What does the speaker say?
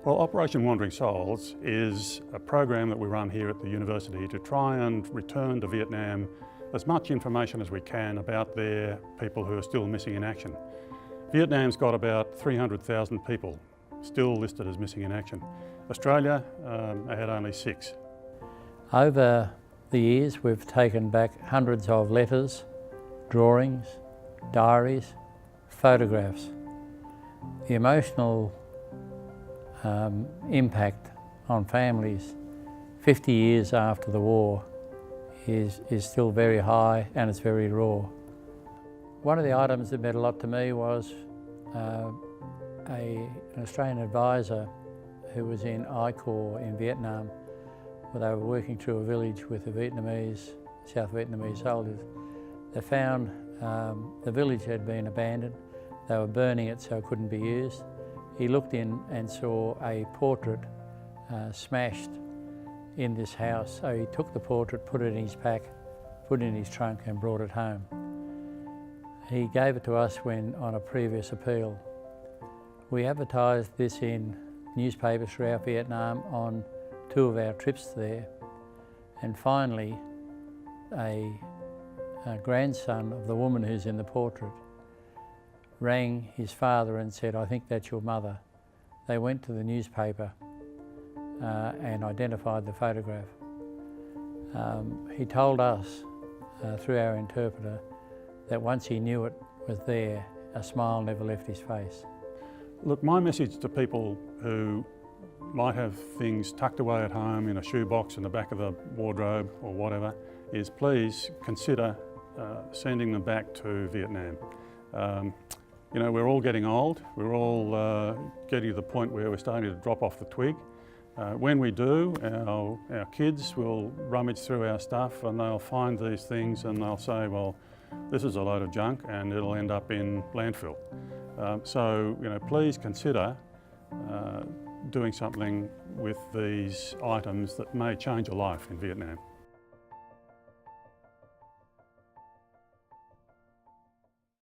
Well, Operation Wandering Souls is a program that we run here at the university to try and return to Vietnam as much information as we can about their people who are still missing in action. Vietnam's got about 300,000 people still listed as missing in action. Australia had only 6. Over the years we've taken back hundreds of letters, drawings, diaries, photographs. The emotional impact on families 50 years after the war is still very high, and it's very raw. One of the items that meant a lot to me was an Australian advisor who was in I Corps in Vietnam, where they were working through a village with the South Vietnamese soldiers. They found the village had been abandoned. They were burning it so it couldn't be used. He looked in and saw a portrait smashed in this house. So he took the portrait, put it in his pack, put it in his trunk and brought it home. He gave it to us when on a previous appeal. We advertised this in newspapers throughout Vietnam on 2 of our trips there. And finally, a grandson of the woman who's in the portrait rang his father and said, "I think that's your mother." They went to the newspaper and identified the photograph. He told us through our interpreter that once he knew it was there, a smile never left his face. Look, my message to people who might have things tucked away at home in a shoebox in the back of the wardrobe or whatever is please consider sending them back to Vietnam. You know, we're all getting old. We're all getting to the point where we're starting to drop off the twig. When we do, our kids will rummage through our stuff and they'll find these things and they'll say, well, this is a load of junk, and it'll end up in landfill. So, you know, please consider doing something with these items that may change your life in Vietnam.